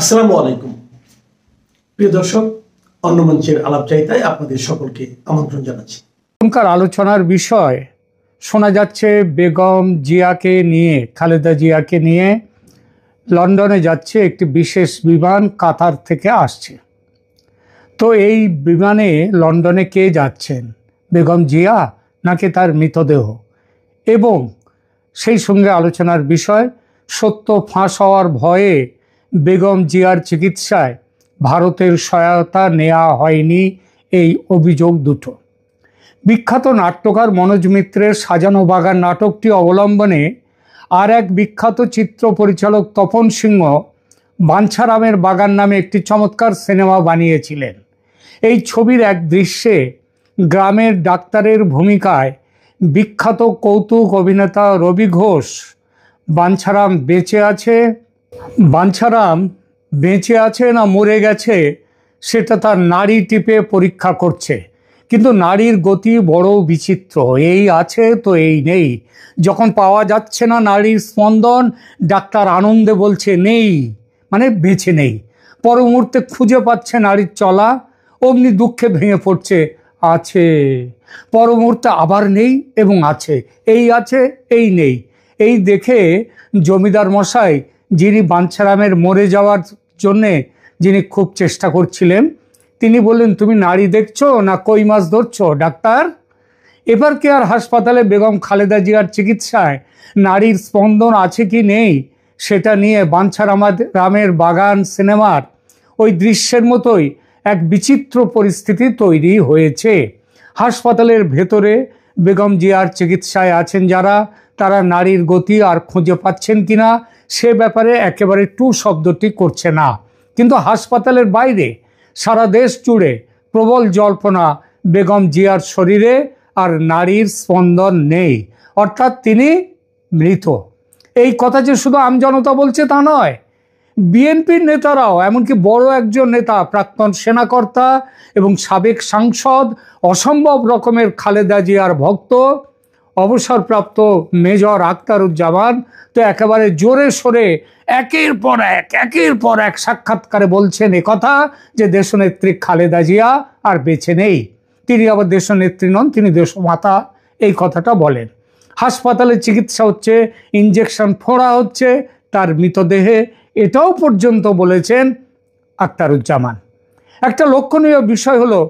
আসসালামু আলাইকুম প্রিয় দর্শক, অন্য মঞ্চের আলাপচারিতায় আপনাদের সকলকে আমন্ত্রণ জানাচ্ছি। এখনকার আলোচনার বিষয় শোনা যাচ্ছে বেগম জিয়াকে নিয়ে, খালেদা জিয়াকে নিয়ে লন্ডনে যাচ্ছে একটি বিশেষ বিমান, কাতার থেকে আসছে। তো এই বিমানে লন্ডনে কে যাচ্ছেন, বেগম জিয়া নাকি তার মৃতদেহ? এবং সেই সঙ্গে আলোচনার বিষয় সত্য ফাঁস হওয়ার ভয়ে বেগম জিয়ার চিকিৎসায় ভারতের সহায়তা নেওয়া হয়নি, এই অভিযোগ দুটো। বিখ্যাত নাট্যকার মনোজ মিত্রের সাজানো বাগান নাটকটি অবলম্বনে আর এক বিখ্যাত চিত্র পরিচালক তপন সিংহ বাঞ্ছারামের বাগান নামে একটি চমৎকার সিনেমা বানিয়েছিলেন। এই ছবির এক দৃশ্যে গ্রামের ডাক্তারের ভূমিকায় বিখ্যাত কৌতুক অভিনেতা রবি ঘোষ বাঞ্ছারাম বেঁচে আছে না মরে গেছে সেটা তার নাড়ি টিপে পরীক্ষা করছে। কিন্তু নাড়ির গতি বড় বিচিত্র, এই আছে তো এই নেই। যখন পাওয়া যাচ্ছে না নাড়ির স্পন্দন, ডাক্তার আনন্দে বলছে নেই, মানে বেঁচে নেই। পর মুহূর্তে খুঁজে পাচ্ছে নাড়ির চলা, অমনি দুঃখে ভেঙে পড়ছে আছে। পর মুহূর্তে আবার নেই এবং আছে, এই আছে এই নেই। এই দেখে জমিদার মশাই, যিনি বাঞ্ছারামের মরে যাওয়ার জন্যে যিনি খুব চেষ্টা করছিলেন, তিনি বললেন, তুমি নাড়ি দেখছো না কই মাছ ধরছো ডাক্তার? এবার কি আর হাসপাতালে বেগম খালেদা জিয়ার চিকিৎসায় নাড়ির স্পন্দন আছে কি নেই সেটা নিয়ে বাঞ্ছারামের বাগান সিনেমার ওই দৃশ্যের মতোই এক বিচিত্র পরিস্থিতি তৈরি হয়েছে। হাসপাতালের ভেতরে বেগম জিয়ার চিকিৎসায় আছেন যারা, তারা নাড়ির গতি আর খুঁজে পাচ্ছেন কিনা সে ব্যাপারে একেবারে টু শব্দটি করছে না। কিন্তু হাসপাতালের বাইরে সারা দেশ জুড়ে প্রবল জল্পনা, বেগম জিয়ার শরীরে আর নাড়ির স্পন্দন নেই, অর্থাৎ তিনি মৃত। এই কথা যে শুধু আমজনতা বলছে তা নয়, বিএনপির নেতারাও, এমনকি বড় একজন নেতা, প্রাক্তন সেনাকর্তা এবং সাবেক সাংসদ, অসম্ভব রকমের খালেদা জিয়ার ভক্ত, অবসরপ্রাপ্ত মেজর আখতারুজ্জামান তো একেবারে জোরে সোরে একের পর এক সাক্ষাৎকারে বলছেন একথা যে দেশনেত্রী খালেদা জিয়া আর বেঁচে নেই। তিনি আবার দেশনেত্রী নন, তিনি দেশমাতা, এই কথাটা বলেন। হাসপাতালে চিকিৎসা হচ্ছে, ইঞ্জেকশন ফোড়া হচ্ছে তার মৃতদেহে, এটাও পর্যন্ত বলেছেন আখতারুজ্জামান। একটা লক্ষণীয় বিষয় হলো,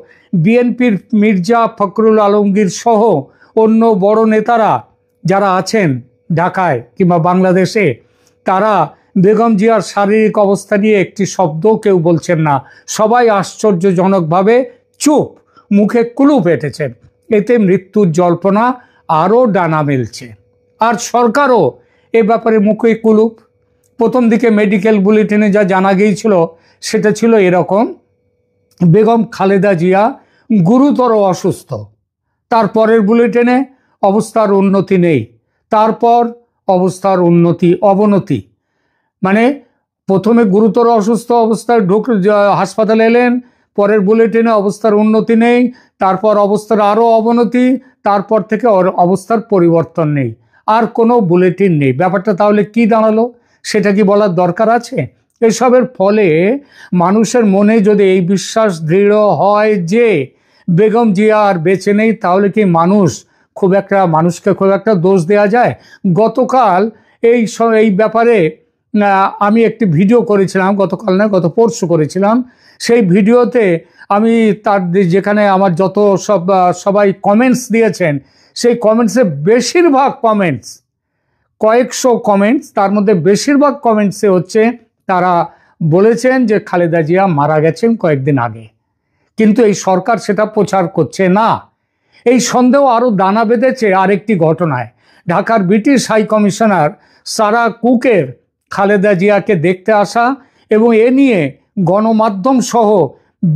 বিএনপির মির্জা ফখরুল আলমগীর সহ অন্য বড় নেতারা যারা আছেন ঢাকায় কিংবা বাংলাদেশে, তারা বেগম জিয়ার শারীরিক অবস্থা নিয়ে একটি শব্দ কেউ বলছেন না। সবাই আশ্চর্যজনকভাবে চুপ, মুখে কুলুপ এঁটেছেন। এতে মৃত্যুর জল্পনা আরও ডানা মেলছে। আর সরকারও এ ব্যাপারে মুখে কুলুপ। প্রথম দিকে মেডিকেল বুলেটিনে যা জানা গিয়েছিল সেটা ছিল এরকম: বেগম খালেদা জিয়া গুরুতর অসুস্থ। তারপরের বুলেটিনে অবস্থার উন্নতি নেই, তারপর অবস্থার অবনতি। মানে প্রথমে গুরুতর অসুস্থ অবস্থায় হাসপাতালে এলেন, পরের বুলেটিনে অবস্থার উন্নতি নেই, তারপর অবস্থার আরও অবনতি, তারপর থেকে অবস্থার পরিবর্তন নেই, আর কোনো বুলেটিন নেই। ব্যাপারটা তাহলে কি দাঁড়ালো সেটা কি বলার দরকার আছে? এসবের ফলে মানুষের মনে যদি এই বিশ্বাস দৃঢ় হয় যে বেগম জিয়া আর বেঁচে নেই, তাহলে কি মানুষকে খুব একটা দোষ দেওয়া যায়? গতকাল এই ব্যাপারে আমি একটি ভিডিও করেছিলাম, গত পরশু করেছিলাম। সেই ভিডিওতে আমি যেখানে আমার সবাই কমেন্টস দিয়েছেন, সেই কমেন্টসে বেশিরভাগ কমেন্টস, কয়েকশো কমেন্টস, তার মধ্যে বেশিরভাগ কমেন্টসে হচ্ছে তারা বলেছেন যে খালেদা জিয়া মারা গেছেন কয়েকদিন আগে, কিন্তু এই সরকার সেটা প্রচার করছে না। এই সন্দেহ আরও দানা বেঁধেছে আরেকটি ঘটনায়। ঢাকার ব্রিটিশ হাই কমিশনার সারা কুকের খালেদা জিয়াকে দেখতে আসা এবং এ নিয়ে গণমাধ্যম সহ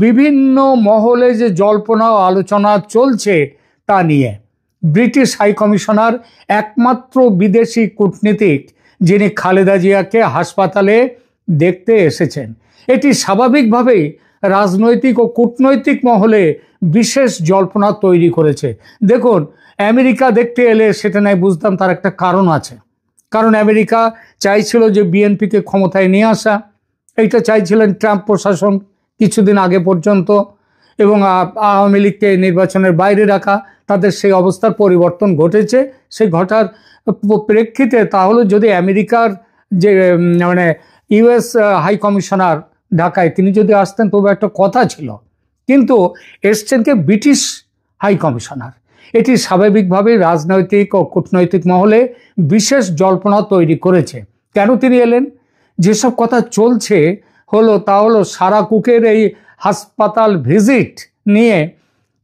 বিভিন্ন মহলে যে জল্পনা ও আলোচনা চলছে তা নিয়ে ব্রিটিশ হাই কমিশনার একমাত্র বিদেশি কূটনীতিক যিনি খালেদা জিয়াকে হাসপাতালে দেখতে এসেছেন। এটি স্বাভাবিকভাবেই রাজনৈতিক ও কূটনৈতিক মহলে বিশেষ জল্পনা তৈরি করেছে। দেখুন, আমেরিকা দেখতে এলে সেটা নয় বুঝতাম, তার একটা কারণ আছে। কারণ আমেরিকা চাইছিল যে বিএনপিকে ক্ষমতায় নিয়ে আসা, এইটা চাইছিলেন ট্রাম্প প্রশাসন কিছুদিন আগে পর্যন্ত, এবং আওয়ামী লীগকে নির্বাচনের বাইরে রাখা। তাদের সেই অবস্থার পরিবর্তন ঘটেছে। সেই ঘটার প্রেক্ষিতে তাহলে যদি আমেরিকার যে মানে ইউএস হাই কমিশনার ঢাকায় তিনি যদি আসতেন তবে একটা কথা ছিল, কিন্তু এসছেন কে ব্রিটিশ হাই কমিশনার। এটি স্বাভাবিকভাবেই রাজনৈতিক ও কূটনৈতিক মহলে বিশেষ জল্পনা তৈরি করেছে। কেন তিনি এলেন? যেসব কথা চলছে তা হলো সারা কুকের এই হাসপাতাল ভিজিট নিয়ে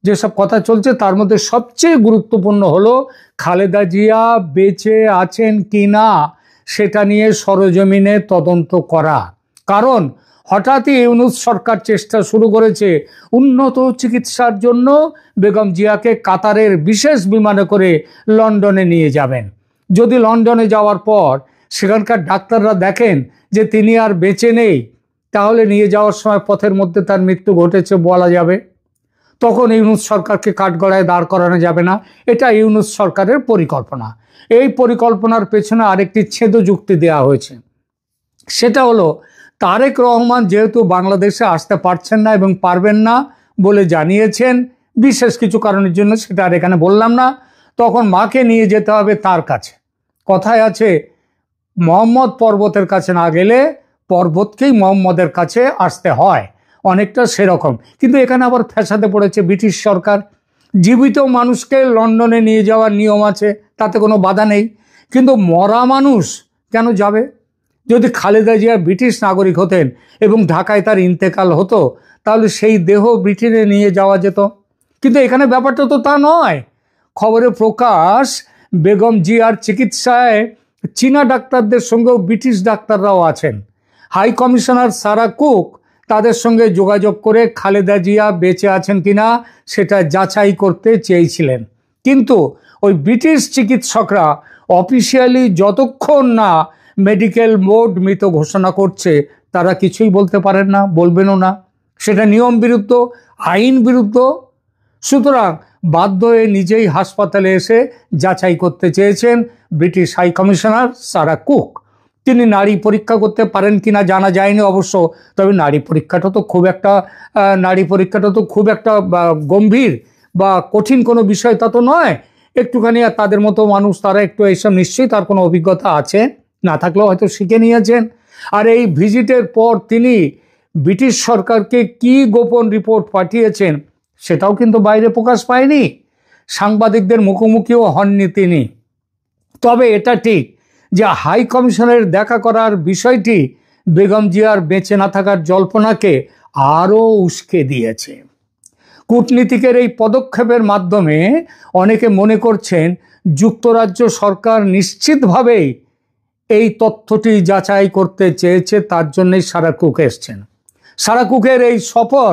যেসব কথা চলছে তার মধ্যে সবচেয়ে গুরুত্বপূর্ণ হলো খালেদা জিয়া বেঁচে আছেন কি না সেটা নিয়ে সরেজমিনে তদন্ত করা। কারণ হঠাৎই ইউনূস সরকার চেষ্টা শুরু করেছে উন্নত চিকিৎসার জন্য বেগম জিয়াকে কাতারের বিশেষ বিমানে করে লন্ডনে নিয়ে যাবেন। যদি লন্ডনে যাওয়ার পর সেখানকার ডাক্তাররা দেখেন যে তিনি আর বেঁচে নেই, তাহলে নিয়ে যাওয়ার সময় পথের মধ্যে তার মৃত্যু ঘটেছে বলা যাবে। তখন ইউনূস সরকারকে কাঠগড়ায় দাঁড় করানো যাবে না। এটা ইউনূস সরকারের পরিকল্পনা। এই পরিকল্পনার পেছনে আরেকটি ছেদ যুক্তি দেওয়া হয়েছে। সেটা হলো তারেক রহমান যেহেতু বাংলাদেশে আসতে পারছেন না এবং পারবেন না বলে জানিয়েছেন বিশেষ কিছু কারণের জন্য, সেটা আর এখানে বললাম না, তখন মাকে নিয়ে যেতে হবে তার কাছে। কথায় আছে মোহাম্মদ পর্বতের কাছে না গেলে পর্বতকেই মোহাম্মদের কাছে আসতে হয়, অনেকটা সেরকম। কিন্তু এখানে আবার ফ্যাসাদে পড়েছে ব্রিটিশ সরকার। জীবিত মানুষকে লন্ডনে নিয়ে যাওয়ার নিয়ম আছে, তাতে কোনো বাধা নেই, কিন্তু মরা মানুষ কেন যাবে? যদি খালেদা জিয়া ব্রিটিশ নাগরিক হতেন এবং ঢাকায় তার ইন্তেকাল হতো তাহলে সেই দেহ ব্রিটেনে নিয়ে যাওয়া যেত। কিন্তু এখানে ব্যাপারটা তো তা নয়। খবরে প্রকাশ বেগম জিয়ার চিকিৎসায় চীনা ডাক্তারদের সঙ্গেও ব্রিটিশ ডাক্তাররাও আছেন। হাই কমিশনার সারা কুক তাদের সঙ্গে যোগাযোগ করে খালেদা জিয়া বেঁচে আছেন কিনা সেটা যাচাই করতে চেয়েছিলেন। কিন্তু ওই ব্রিটিশ চিকিৎসকরা অফিসিয়ালি যতক্ষণ না মেডিকেল বোর্ড মৃত ঘোষণা করছে তারা কিছুই বলতে পারেন না, বলবেনও না। সেটা নিয়ম বিরুদ্ধ, আইন বিরুদ্ধ। সুতরাং বাধ্য হয়ে নিজেই হাসপাতালে এসে যাচাই করতে চেয়েছেন British high commissioner Sarah Cook. তিনি নারী পরীক্ষা করতে পারেন কিনা জানা যায়নি অবশ্য, তবে নারী পরীক্ষাটা তো খুব একটা গম্ভীর বা কঠিন কোনো বিষয় তা তো নয়। একটুখানি আর তাদের মতো মানুষ, তারা একটু এইসব নিশ্চয়ই তার কোনো অভিজ্ঞতা আছে, না থাকলেও হয়তো শিখে নিয়েছেন। আর এই ভিজিটের পর তিনি ব্রিটিশ সরকারকে কি গোপন রিপোর্ট পাঠিয়েছেন সেটাও কিন্তু বাইরে প্রকাশ পায়নি, সাংবাদিকদের মুখোমুখিও হননি তিনি। তবে এটা ঠিক যে হাই কমিশনের দেখা করার বিষয়টি বেগম জিয়ার বেঁচে না থাকার জল্পনাকে আরও উস্কে দিয়েছে। কূটনীতিকের এই পদক্ষেপের মাধ্যমে অনেকে মনে করছেন যুক্তরাজ্য সরকার নিশ্চিতভাবেই এই তথ্যটি যাচাই করতে চেয়েছে, তার জন্যই সারা কুক এসছেন। সারা কুকের এই সফর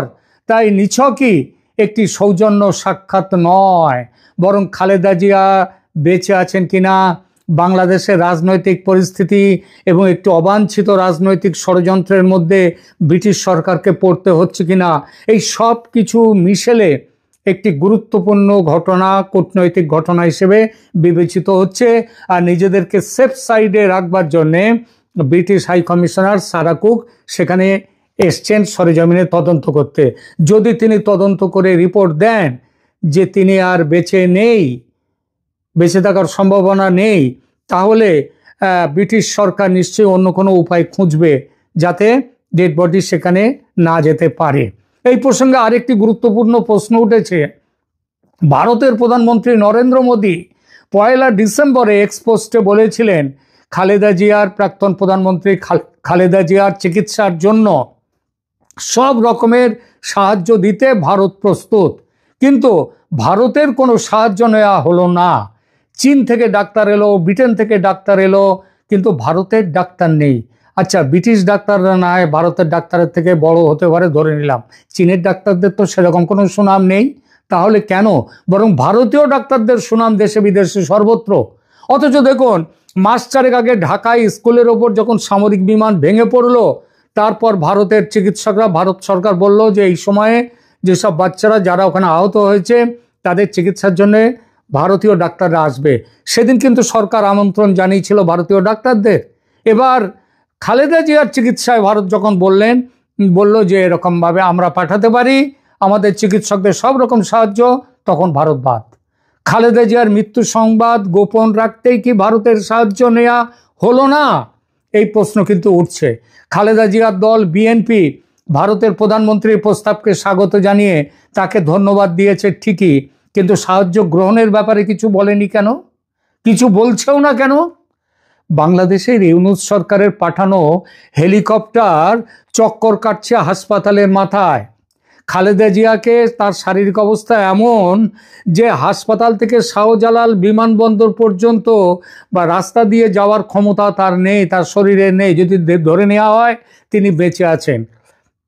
তাই নিছকই একটি সৌজন্য সাক্ষাৎ নয়, বরং খালেদা জিয়া বেঁচে আছেন কিনা, বাংলাদেশের রাজনৈতিক পরিস্থিতি এবং একটি অবাঞ্ছিত রাজনৈতিক ষড়যন্ত্রের মধ্যে ব্রিটিশ সরকারকে পড়তে হচ্ছে কিনা, এই সব কিছু মিশেলে একটি গুরুত্বপূর্ণ ঘটনা, কূটনৈতিক ঘটনা হিসেবে বিবেচিত হচ্ছে। আর নিজেদেরকে সেফ সাইডে রাখবার জন্যে British high commissioner Sarah Cook সেখানে এসছেন সরেজমিনে তদন্ত করতে। যদি তিনি তদন্ত করে রিপোর্ট দেন যে তিনি আর বেঁচে থাকার সম্ভাবনা নেই, তাহলে ব্রিটিশ সরকার নিশ্চয়ই অন্য কোনো উপায় খুঁজবে যাতে ডেড বডি সেখানে না যেতে পারে। এই প্রসঙ্গে আরেকটি গুরুত্বপূর্ণ প্রশ্ন উঠেছে। ভারতের প্রধানমন্ত্রী নরেন্দ্র মোদী 1 ডিসেম্বরে এক্সপোস্টে বলেছিলেন প্রাক্তন প্রধানমন্ত্রী খালেদা জিয়ার চিকিৎসার জন্য সব রকমের সাহায্য দিতে ভারত প্রস্তুত। কিন্তু ভারতের কোনো সাহায্য নেওয়া হলো না। চীন থেকে ডাক্তার এলো, ব্রিটেন থেকে ডাক্তার এলো, কিন্তু ভারতের ডাক্তার নেই। আচ্ছা, ব্রিটিশ ডাক্তাররা না হয় ভারতের ডাক্তারের থেকে বড় হতে পারে ধরে নিলাম, চীনের ডাক্তারদের তো সেরকম কোনো সুনাম নেই, তাহলে কেন? বরং ভারতীয় ডাক্তারদের সুনাম দেশে বিদেশে সর্বত্র। অথচ দেখুন, মাস 4 আগে ঢাকায় স্কুলের ওপর যখন সামরিক বিমান ভেঙে পড়লো, তারপর ভারতের চিকিৎসকরা, ভারত সরকার বলল যে এই সময়ে যেসব বাচ্চারা যারা ওখানে আহত হয়েছে তাদের চিকিৎসার জন্য ভারতীয় ডাক্তাররা আসবে। সেদিন কিন্তু সরকার আমন্ত্রণ জানিয়েছিল ভারতীয় ডাক্তারদের। এবার খালেদা জিয়ার চিকিৎসায় ভারত যখন বলল যে এরকমভাবে আমরা পাঠাতে পারি, আমাদের চিকিৎসকদের সব রকম সাহায্য, তখন ভারত বাদ। খালেদা জিয়ার মৃত্যু সংবাদ গোপন রাখতেই কি ভারতের সাহায্য নেওয়া হলো না? এই প্রশ্ন কিন্তু উঠছে। খালেদা জিয়ার দল বিএনপি ভারতের প্রধানমন্ত্রীর প্রস্তাবকে স্বাগত জানিয়ে তাকে ধন্যবাদ দিয়েছে ঠিকই, কিন্তু সাহায্য গ্রহণের ব্যাপারে কিছু বলেনি কেন? কিছু বলছেও না কেন? বাংলাদেশের ইউনূস সরকারের পাঠানো হেলিকপ্টার চক্কর কাটছে হাসপাতালের মাথায়। খালেদা জিয়াকে তার শারীরিক অবস্থা এমন যে হাসপাতাল থেকে শাহজালাল বিমানবন্দর পর্যন্ত বা রাস্তা দিয়ে যাওয়ার ক্ষমতা তার নেই, তার শরীরে নেই। যদি ধরে নেওয়া হয় তিনি বেঁচে আছেন,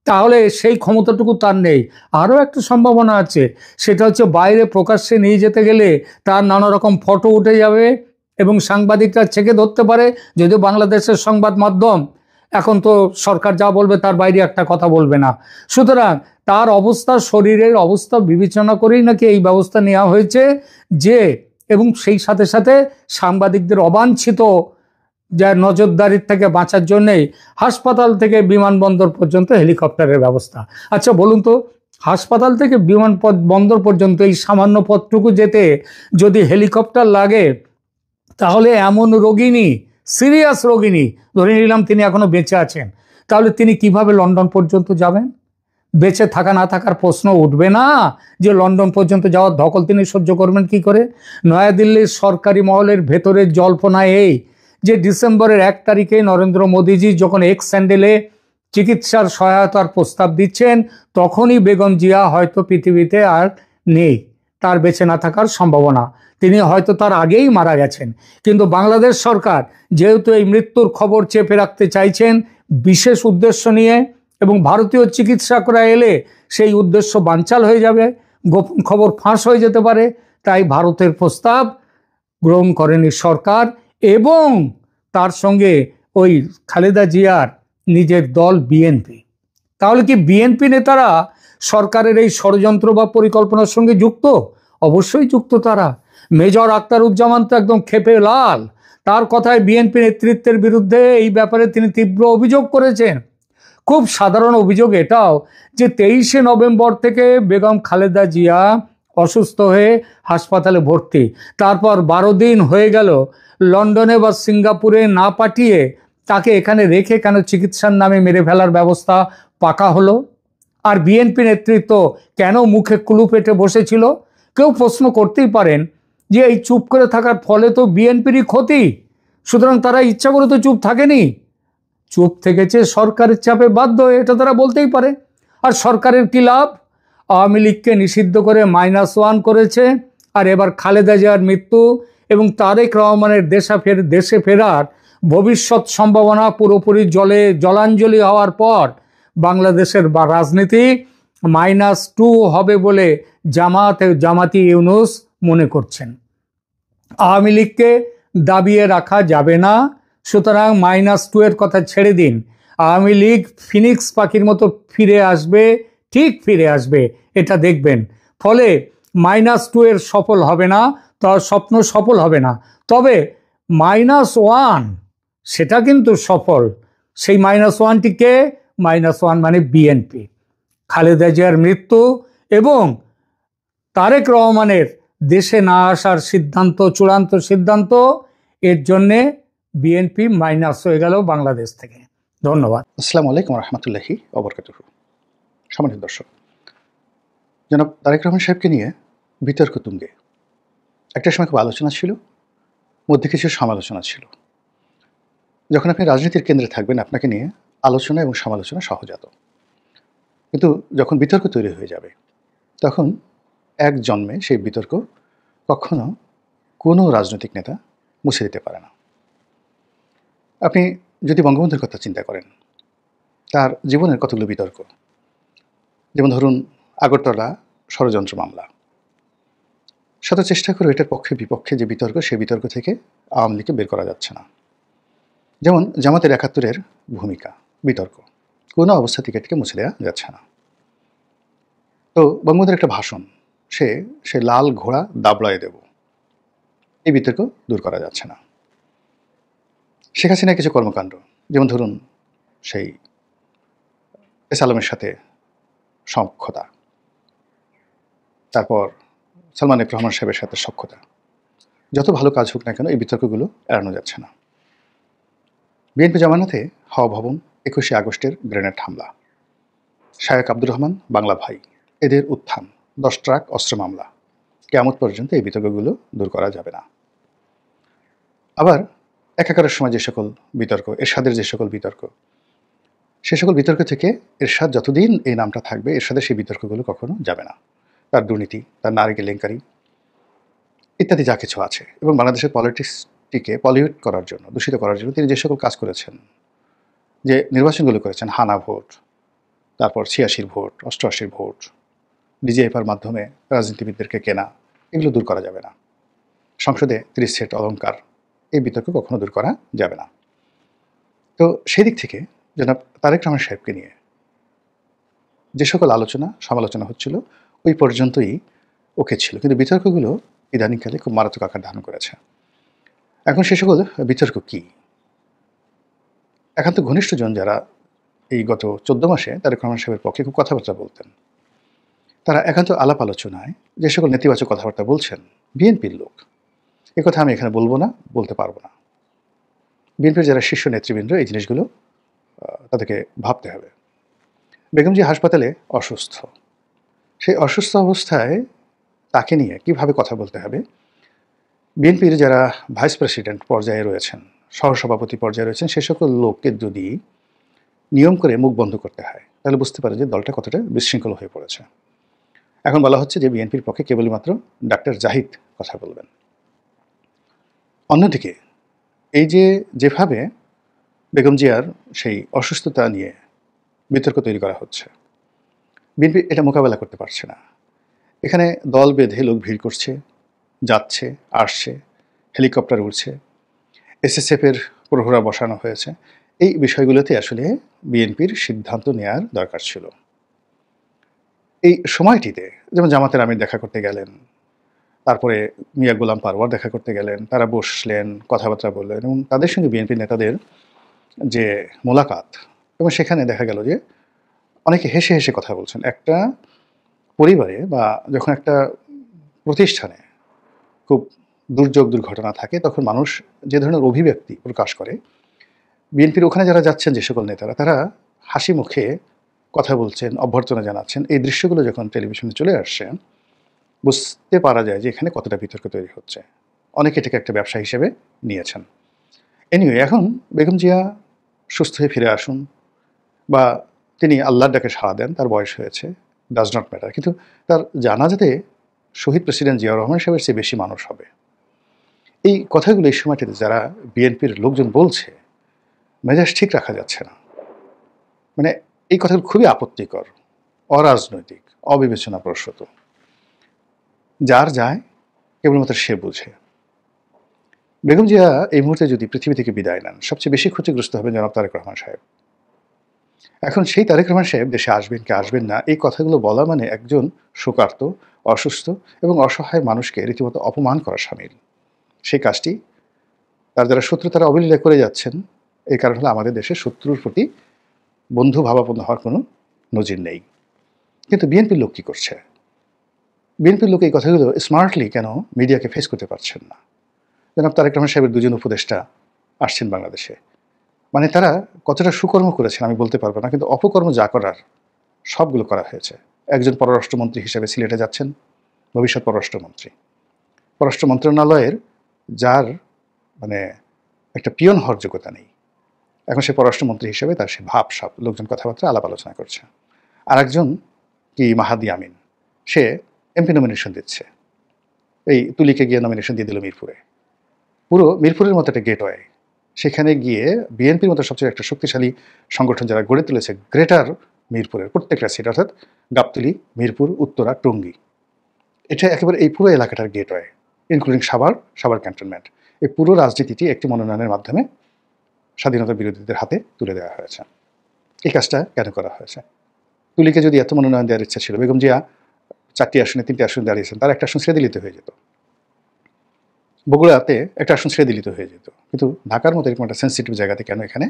তাহলে সেই ক্ষমতাটুকু তার নেই। আরও একটা সম্ভাবনা আছে, সেটা হচ্ছে বাইরে প্রকাশ্যে নিয়ে যেতে গেলে তার নানা রকম ফটো উঠে যাবে এবং সাংবাদিকরা ছেঁকে ধরতে পারে। যদিও বাংলাদেশের সংবাদ মাধ্যম এখন তো সরকার যা বলবে তার বাইরে একটা কথা বলবে না। সুতরাং তার অবস্থা, শরীরের অবস্থা বিবেচনা করেই নাকি এই ব্যবস্থা নেওয়া হয়েছে যে, এবং সেই সাথে সাথে সাংবাদিকদের অবাঞ্ছিত যা নজরদারির থেকে বাঁচার জন্যেই হাসপাতাল থেকে বিমানবন্দর পর্যন্ত হেলিকপ্টারের ব্যবস্থা। আচ্ছা বলুন তো, হাসপাতাল থেকে বিমানবন্দর পর্যন্ত এই সামান্য পথটুকু যেতে যদি হেলিকপ্টার লাগে, তাহলে এমন রোগিনী, সিরিয়াস রোগিনী, ধরে নিলাম তিনি এখনো বেঁচে আছেন, তাহলে তিনি কিভাবে লন্ডন পর্যন্ত যাবেন? বেঁচে থাকা না থাকার প্রশ্ন উঠবে না যে লন্ডন পর্যন্ত যাওয়ার ধকল তিনি সহ্য করবেন কি করে? নয়াদিল্লির সরকারি মহলের ভেতরের জল্পনা এই যে ডিসেম্বরের 1 তারিখে নরেন্দ্র মোদীজি যখন এক্স স্যান্ডেলে চিকিৎসার সহায়তার প্রস্তাব দিচ্ছেন, তখনই বেগম জিয়া হয়তো পৃথিবীতে আর নেই, তার বেঁচে না থাকার সম্ভাবনা, তিনি হয়তো তার আগেই মারা গেছেন। কিন্তু বাংলাদেশ সরকার যেহেতু এই মৃত্যুর খবর চেপে রাখতে চাইছেন বিশেষ উদ্দেশ্য নিয়ে, এবং ভারতীয় চিকিৎসকরা এলে সেই উদ্দেশ্য বানচাল হয়ে যাবে, গোপন খবর ফাঁস হয়ে যেতে পারে, তাই ভারতের প্রস্তাব গ্রহণ করেনি সরকার। এবং তার সঙ্গে ওই খালেদা জিয়ার নিজের দল বিএনপি। তাহলে কি বিএনপি নেতারা সরকারের এই ষড়যন্ত্র বা পরিকল্পনার সঙ্গে যুক্ত? অবশ্যই যুক্ত তারা। মেজর আখতারুজ্জামান তো একদম ক্ষেপে লাল। তার কথায় বিএনপি নেতৃত্বের বিরুদ্ধে এই ব্যাপারে তিনি তীব্র অভিযোগ করেছেন। খুব সাধারণ অভিযোগ এটাও যে 23শে নভেম্বর থেকে বেগম খালেদা জিয়া অসুস্থ হয়ে হাসপাতালে ভর্তি, তারপর 12 দিন হয়ে গেল, লন্ডনে বা সিঙ্গাপুরে না পাঠিয়ে তাকে এখানে রেখে কেন চিকিৎসার নামে মেরে ফেলার ব্যবস্থা পাকা হলো? আর বিএনপি নেতৃত্ব কেন মুখে কুলু পেটে বসেছিল? কেউ প্রশ্ন করতেই পারেন যে এই চুপ করে থাকার ফলে তো বিএনপিরই ক্ষতি, সুতরাং তারা ইচ্ছা করে তো চুপ থাকেনি, চুপ থেকেছে সরকারের চাপে বাধ্য হয়ে, এটা তারা বলতেই পারে। আর সরকারের কি লাভ? আওয়ামী লীগকে নিষিদ্ধ করে -1 করেছে, আর এবার খালেদা জিয়ার মৃত্যু এবং তারেক রহমানের দেশে ফেরার ভবিষ্যৎ সম্ভাবনা পুরোপুরি জলাঞ্জলি হওয়ার পর বাংলাদেশের রাজনীতি -2 হবে বলে জামাতি ইউনূস মনে করছেন। আওয়ামী লীগকে দাবিয়ে রাখা যাবে না, সুতরাং -2 এর কথা ছেড়ে দিন। আওয়ামী লীগ ফিনিক্স পাখির মতো ফিরে আসবে, ঠিক ফিরে আসবে, এটা দেখবেন। ফলে -2 এর সফল হবে না, তার স্বপ্ন সফল হবে না। তবে -1 সেটা কিন্তু সফল। সেই -1টি কে? -1 মানে বিএনপি। খালেদা জিয়ার মৃত্যু এবং তারেক রহমানের দেশে না আসার সিদ্ধান্ত, চূড়ান্ত সিদ্ধান্ত, এর জন্যে বিএনপি মাইনাস হয়ে গেল বাংলাদেশ থেকে। ধন্যবাদ। আসসালামু আলাইকুম রহমতুল্লাহি ওবরকাতুহু। সম্মানিত দর্শক, জনাব তারেক রহমান সাহেবকে নিয়ে বিতর্ক তুঙ্গে। একটা সময় খুব আলোচনা ছিল, মধ্যে কিছু সমালোচনা ছিল। যখন আপনি রাজনীতির কেন্দ্রে থাকবেন, আপনাকে নিয়ে আলোচনা এবং সমালোচনা সহজাত। কিন্তু যখন বিতর্ক তৈরি হয়ে যাবে, তখন এক জন্মে সেই বিতর্ক কখনো কোনো রাজনৈতিক নেতা মুছে দিতে পারে না। আপনি যদি বঙ্গবন্ধুর কথা চিন্তা করেন, তার জীবনের কতগুলো বিতর্ক, যেমন ধরুন আগরতলা ষড়যন্ত্র মামলা, শত চেষ্টা করে এটার পক্ষে বিপক্ষে যে বিতর্ক, সেই বিতর্ক থেকে আওয়ামী লীগকে বের করা যাচ্ছে না। যেমন জামাতের 71-এর ভূমিকা, বিতর্ক, কোনো অবস্থা থেকে মুছে দেওয়া যাচ্ছে না। তো বঙ্গবন্ধুর একটা ভাষণ, সে লাল ঘোড়া দাবড়ায় দেব, এই বিতর্ক দূর করা যাচ্ছে না। শেখ হাসিনার কিছু কর্মকাণ্ড, যেমন ধরুন সেই এস আলমের সাথে সখ্যতা, তারপর সালমান এফ রহমান সাহেবের সাথে সখ্যতা। যত ভালো কাজ হোক না কেন এই বিতর্কগুলো এড়ানো যাচ্ছে না। বিএনপি জামানাতে হাওয়া ভবন, 21শে আগস্টের গ্রেনেড হামলা, শায়েক আব্দুর রহমান বাংলা ভাই, এদের উত্থান, 10 ট্রাক অস্ত্র মামলা, কিয়ামত পর্যন্ত এই বিতর্কগুলো দূর করা যাবে না। আবার একাকারের সময় যে সকল বিতর্ক, এরশাদের যে সকল বিতর্ক, সে সকল বিতর্ক থেকে এরশাদ যতদিন এই নামটা থাকবে, এরশাদের সেই বিতর্কগুলো কখনো যাবে না। তার দুর্নীতি, তার নারী কেলেঙ্কারি ইত্যাদি যা কিছু আছে, এবং বাংলাদেশের পলিটিক্সটিকে পলিউট করার জন্য, দূষিত করার জন্য তিনি যে সকল কাজ করেছেন, যে নির্বাচনগুলো করেছেন, হানা ভোট, তারপর 86 ভোট, 88 ভোট, ডিজিএফআর মাধ্যমে রাজনীতিবিদদেরকে কেনা, এগুলো দূর করা যাবে না। সংসদে 30 সেট অলংকার, এই বিতর্ক কখনো দূর করা যাবে না। তো সেই দিক থেকে জনাব তারেক রহমান সাহেবকে নিয়ে যে সকল আলোচনা সমালোচনা হচ্ছিল ওই পর্যন্তই ওকে ছিল, কিন্তু বিতর্কগুলো ইদানিংকালে খুব মারাত্মক আকার ধারণ করেছে। এখন সে সকল বিতর্ক কি? একান্ত ঘনিষ্ঠজন যারা এই গত 14 মাসে তারেক রহমান সাহেবের পক্ষে খুব কথাবার্তা বলতেন, তারা একান্ত আলাপ আলোচনায় যে সকল নেতিবাচক কথাবার্তা বলছেন, বিএনপির লোক, এ কথা আমি এখানে বলবো না, বলতে পারবো না। বিএনপির যারা শীর্ষ নেতৃবৃন্দ, এই জিনিসগুলো তাদেরকে ভাবতে হবে। বেগম জিয়া হাসপাতালে অসুস্থ, সেই অসুস্থ অবস্থায় তাকে নিয়ে কিভাবে কথা বলতে হবে, বিএনপির যারা ভাইস প্রেসিডেন্ট পর্যায়ে রয়েছেন, সহসভাপতি পর্যায়ে রয়েছেন, সে সকল লোককে যদি নিয়ম করে মুখ বন্ধ করতে হয়, তাহলে বুঝতে পারে যে দলটা কতটা বিশৃঙ্খল হয়ে পড়েছে। এখন বলা হচ্ছে যে বিএনপির পক্ষে কেবলমাত্র ডাক্তার জাহিদ কথা বলবেন। অন্যদিকে এই যেভাবে বেগম জিয়ার সেই অসুস্থতা নিয়ে বিতর্ক তৈরি করা হচ্ছে, বিএনপি এটা মোকাবেলা করতে পারছে না। এখানে দল বেঁধে লোক ভিড় করছে, যাচ্ছে, আসছে, হেলিকপ্টার উড়ছে, এসএসএফের প্রহরা বসানো হয়েছে। এই বিষয়গুলোতে আসলে বিএনপির সিদ্ধান্ত নেওয়ার দরকার ছিল। এই সময়টিতে যেমন জামাতের আমির দেখা করতে গেলেন, তারপরে মিয়া গোলাম পারওয়ার দেখা করতে গেলেন, তারা বসলেন, কথাবার্তা বললেন, এবং তাদের সঙ্গে বিএনপি নেতাদের যে মোলাকাত, এবং সেখানে দেখা গেল যে অনেকে হেসে হেসে কথা বলছেন। একটা পরিবারে বা যখন একটা প্রতিষ্ঠানে খুব দুর্যোগ দুর্ঘটনা থাকে, তখন মানুষ যে ধরনের অভিব্যক্তি প্রকাশ করে, বিএনপির ওখানে যারা যাচ্ছেন যে সকল নেতারা, তারা হাসি মুখে কথা বলছেন, অভ্যর্থনা জানাচ্ছেন। এই দৃশ্যগুলো যখন টেলিভিশনে চলে আসছে, বুঝতে পারা যায় যে এখানে কতটা বিতর্ক তৈরি হচ্ছে। অনেকে এটাকে একটা ব্যবসা হিসেবে নিয়েছেন। এনিওয়ে, এখন বেগম জিয়া সুস্থ হয়ে ফিরে আসুন বা তিনি আল্লাহর ডাকে সাড়া দেন, তার বয়স হয়েছে, ডাজ নট ম্যাটার, কিন্তু তার জানাজাতে শহীদ প্রেসিডেন্ট জিয়াউর রহমান সাহেবের চেয়ে বেশি মানুষ হবে। এই কথাগুলো এই সময়টিতে যারা বিএনপির লোকজন বলছে, মেজাজ ঠিক রাখা যাচ্ছে না। মানে এই কথাগুলো খুবই আপত্তিকর, অরাজনৈতিক, অবিবেচনাপ্রসূত। যার যায় কেবলমাত্র সে বুঝে। বেগম জিয়া এই মুহূর্তে যদি পৃথিবী থেকে বিদায় নেন, সবচেয়ে বেশি ক্ষতিগ্রস্ত হবেন জনাব তারেক রহমান সাহেব। এখন সেই তারেক রহমান সাহেব দেশে আসবেন কি আসবেন না, এই কথাগুলো বলা মানে একজন শোকার্ত, অসুস্থ এবং অসহায় মানুষকে রীতিমতো অপমান করা শামিল। সেই কাজটি তার যারা শত্রু তারা অবলীলা করে যাচ্ছেন। এই কারণ হলো আমাদের দেশে শত্রুর প্রতি বন্ধু ভাবাপন্ন হওয়ার কোনো নজির নেই। কিন্তু বিএনপির লোক কী করছে? বিএনপির লোক এই কথাগুলো স্মার্টলি কেন মিডিয়াকে ফেস করতে পারছেন না? জনাব তারেক রহমান সাহেবের দুজন উপদেষ্টা আসছেন বাংলাদেশে, মানে তারা কতটা সুকর্ম করেছেন আমি বলতে পারবো না, কিন্তু অপকর্ম যা করার সবগুলো করা হয়েছে। একজন পররাষ্ট্রমন্ত্রী হিসেবে সিলেটে যাচ্ছেন, ভবিষ্যৎ পররাষ্ট্রমন্ত্রী, পররাষ্ট্র মন্ত্রণালয়ের যার মানে একটা পিয়ন হওয়ার যোগ্যতা নেই, এখন সে পররাষ্ট্রমন্ত্রী হিসেবে তার সে ভাব সব লোকজন কথাবার্তা আলাপ আলোচনা করছে। আর একজন কি মাহাদি আমিন, সে এমপি নমিনেশন দিচ্ছে, এই তুলিকে গিয়ে নমিনেশন দিয়ে দিল মিরপুরে। পুরো মিরপুরের মতো একটা গেটওয়ে, সেখানে গিয়ে বিএনপির মতো সবচেয়ে একটা শক্তিশালী সংগঠন যারা গড়ে তুলেছে গ্রেটার মিরপুরের প্রত্যেকটা সিট, অর্থাৎ গাবতলী, মিরপুর, উত্তরা, টঙ্গী, এটা একেবারে এই পুরো এলাকাটার গেটওয়ে, ইনক্লুডিং সাভার ক্যান্টনমেন্ট। এই পুরো রাজনীতিটি একটি মনোনয়নের মাধ্যমে স্বাধীনতা বিরোধীদের হাতে তুলে দেওয়া হয়েছে। এই কাজটা কেন করা হয়েছে? তুলিকে যদি এত মনোনয়ন দেওয়ার ইচ্ছা ছিল, বেগম জিয়া 4টি আসনে 3টি আসনে দাঁড়িয়েছেন, তার একটা আসন ছেড়ে দিলিত হয়ে যেত, বগুড়াতে একটা আসন ছেড়ে দিলিত হয়ে যেত, কিন্তু ঢাকার মতো এরকম একটা সেন্সিটিভ জায়গাতে কেন এখানে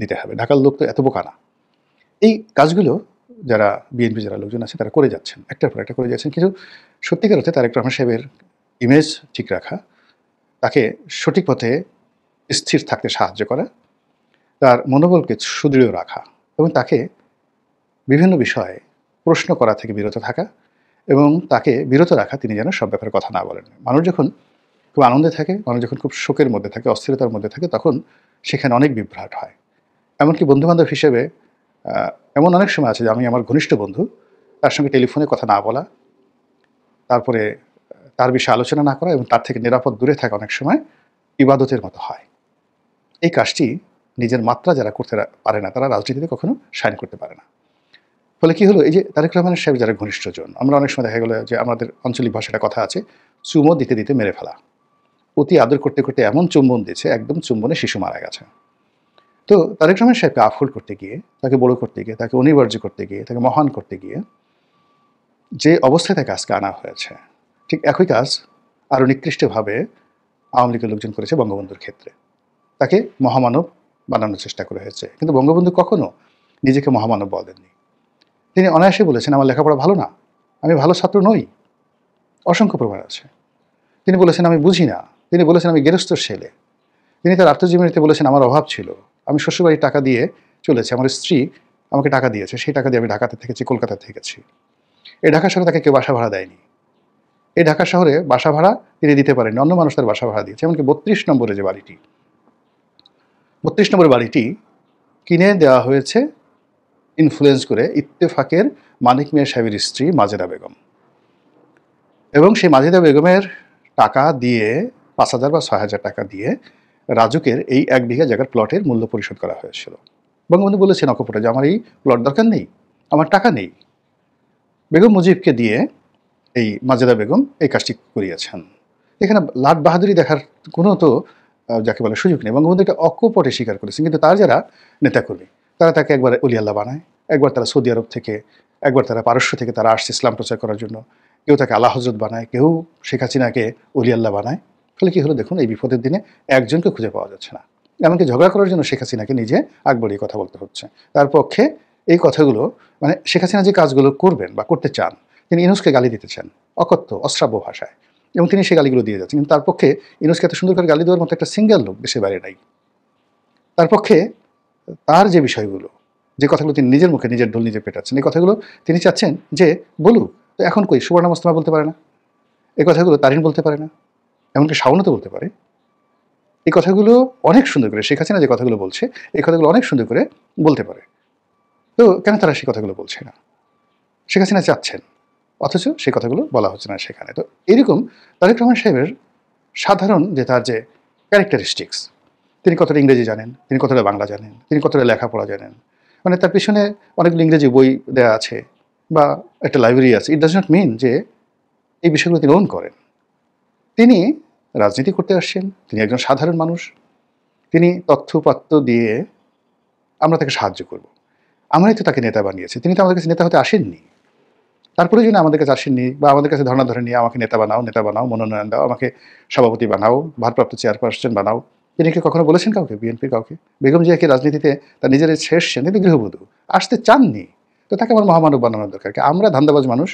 দিতে হবে। ঢাকার লোক তো এত বোকা না। এই কাজগুলো যারা বিএনপি যারা লোকজন আছে তারা করে যাচ্ছেন, একটার পর একটা করে যাচ্ছেন। কিন্তু সত্যিকার অর্থে তারেক রহমান সাহেবের ইমেজ ঠিক রাখা, তাকে সঠিক পথে স্থির থাকতে সাহায্য করা, তার মনোবলকে সুদৃঢ় রাখা এবং তাকে বিভিন্ন বিষয়ে প্রশ্ন করা থেকে বিরত থাকা এবং তাকে বিরত রাখা তিনি যেন সব ব্যাপারে কথা না বলেন। মানুষ যখন খুব আনন্দে থাকে, মানুষ যখন খুব শোকের মধ্যে থাকে, অস্থিরতার মধ্যে থাকে, তখন সেখানে অনেক বিভ্রাট হয়। এমনকি বন্ধুবান্ধব হিসেবে এমন অনেক সময় আছে যে আমি আমার ঘনিষ্ঠ বন্ধু, তার সঙ্গে টেলিফোনে কথা না বলা, তারপরে তার বিষয়ে আলোচনা না করা এবং তার থেকে নিরাপদ দূরে থাকা অনেক সময় ইবাদতের মতো হয়। এই কাজটি নিজের মাত্রা যারা করতে পারে না তারা রাজনীতিতে কখনো শাইন করতে পারে না। ফলে কি হলো, এই যে তারেক রহমানের সাহেব যারা ঘনিষ্ঠজন, আমরা অনেক সময় দেখা গেলো যে আমাদের আঞ্চলিক ভাষাটা কথা আছে, চুমো দিতে দিতে মেরে ফেলা। অতি আদর করতে করতে এমন চুম্বন দিয়েছে, একদম চুম্বনে শিশু মারা গেছে। তো তারেক রহমান সাহেবকে আফুল করতে গিয়ে, তাকে বড় করতে গিয়ে, তাকে অনিবার্য করতে গিয়ে, তাকে মহান করতে গিয়ে যে অবস্থায় তাকে আজকে আনা হয়েছে, ঠিক একই কাজ আরও নিকৃষ্টভাবে আওয়ামী লীগের লোকজন করেছে বঙ্গবন্ধুর ক্ষেত্রে। তাকে মহামানব বানানোর চেষ্টা করা হয়েছে, কিন্তু বঙ্গবন্ধু কখনো নিজেকে মহামানব বলেননি। তিনি অনায়াসে বলেছেন আমার লেখাপড়া ভালো না, আমি ভালো ছাত্র নই, অসংখ্য প্রমাণ আছে। তিনি বলেছেন আমি বুঝি না, তিনি বলেছেন আমি গেরস্থর ছেলে, তিনি তার আত্মজীবনীতে বলেছেন আমার অভাব ছিল, আমি শ্বশুরবাড়ির টাকা দিয়ে চলেছি, আমার স্ত্রী আমাকে টাকা দিয়েছে, সেই টাকা দিয়ে আমি ঢাকাতে থেকেছি, কলকাতা থেকেছি। এই ঢাকা শহরে তাকে কেউ বাসা ভাড়া দেয়নি। এই ঢাকা শহরে বাসা ভাড়া তিনি দিতে পারেননি, অন্য মানুষ তার বাসা ভাড়া দিয়েছে। এমনকি 32 নম্বরে যে বাড়িটি, 32 নম্বর বাড়িটি কিনে দেওয়া হয়েছে ইনফ্লুয়েন্স করে ইত্তেফাকের মানিক মিয়া সাহেবের স্ত্রী মাজেদা বেগম, এবং সেই মাজেদা বেগমের টাকা দিয়ে 5,000 বা 6,000 টাকা দিয়ে রাজুকের এই 1 বিঘা জায়গার প্লটের মূল্য পরিশোধ করা হয়েছিল। বঙ্গবন্ধু বলেছেন অকপটে যে আমার এই প্লট দরকার নেই, আমার টাকা নেই। বেগম মুজিবকে দিয়ে এই মাজেদা বেগম এই কাজটি করিয়েছেন। এখানে লাট বাহাদুরি দেখার কোনো তো যাকে বলে সুযোগ নেই। বঙ্গবন্ধু এটা অকপটে স্বীকার করেছেন, কিন্তু তার যারা নেতাকর্মী তারা তাকে একবার অলি আল্লাহ বানায়, একবার তারা সৌদি আরব থেকে, একবার তারা পারস্য থেকে তারা আসছে ইসলাম প্রচার করার জন্য, কেউ তাকে আল্লাহ হজরত বানায়, কেউ শেখ হাসিনাকে অলি আল্লাহ বানায়। ফলে কি হলো দেখুন, এই বিপদের দিনে একজনকে খুঁজে পাওয়া যাচ্ছে না। এমনকি ঝগড়া করার জন্য শেখ হাসিনাকে নিজে আগ বাড়িয়ে কথা বলতে হচ্ছে। তার পক্ষে এই কথাগুলো, মানে শেখ হাসিনা যে কাজগুলো করবেন বা করতে চান, তিনি ইউনূসকে গালি দিতে চান অকথ্য অশ্রাব্য ভাষায়, এবং তিনি সেই গালিগুলো দিয়ে যাচ্ছেন। কিন্তু তার পক্ষে ইউনূসকে এত সুন্দর করে গালি দেওয়ার মতো একটা সিঙ্গেল লোক দেশে বাইরে নাই। তার পক্ষে তার যে বিষয়গুলো, যে কথাগুলো তিনি নিজের মুখে নিজের ঢোল নিজে পেটাচ্ছেন, এই কথাগুলো তিনি চাচ্ছেন যে বলুক। তো এখন কই সুবর্ণা মোস্তফা বলতে পারে না, এই কথাগুলো তারিন বলতে পারে না, এমনকি শাওনও তো বলতে পারে। এই কথাগুলো অনেক সুন্দর করে শেখ হাসিনা যে কথাগুলো বলছে, এই কথাগুলো অনেক সুন্দর করে বলতে পারে। তো কেন তারা সেই কথাগুলো বলছে না? শেখ হাসিনা চাচ্ছেন, অথচ সেই কথাগুলো বলা হচ্ছে না সেখানে। তো এরকম তারেক রহমান সাহেবের সাধারণ যে তার যে ক্যারেক্টারিস্টিক্স, তিনি কতটা ইংরেজি জানেন, তিনি কতটা বাংলা জানেন, তিনি কতটা লেখাপড়া জানেন, মানে তার পিছনে অনেকগুলো ইংরেজি বই দেওয়া আছে বা একটা লাইব্রেরি আছে, ইট ডাজ নট মিন যে এই বিষয়গুলো তিনি ওন করেন। তিনি রাজনীতি করতে আসছেন, তিনি একজন সাধারণ মানুষ, তিনি তথ্যপাত্র দিয়ে আমরা তাকে সাহায্য করব। আমরাই তো তাকে নেতা বানিয়েছি, তিনি তো আমাদের কাছে নেতা হতে আসেননি। তারপরে জন্য আমাদের কাছে আসেননি বা আমাদের কাছে ধর্ণা ধরে নিয়ে আমাকে নেতা বানাও, মনোনয়ন দাও, আমাকে সভাপতি বানাও, ভারপ্রাপ্ত চেয়ারপারসন বানাও। তিনি কি কখনো বলেছেন কাউকে, বিএনপির কাউকে? বেগম জিয়াকে রাজনীতিতে তার নিজের শেষছেন, তিনি গৃহবধূ, আসতে চাননি। তো তাকে আমার মহামানব বানানোর দরকার কি? আমরা ধান্দাবাজ মানুষ,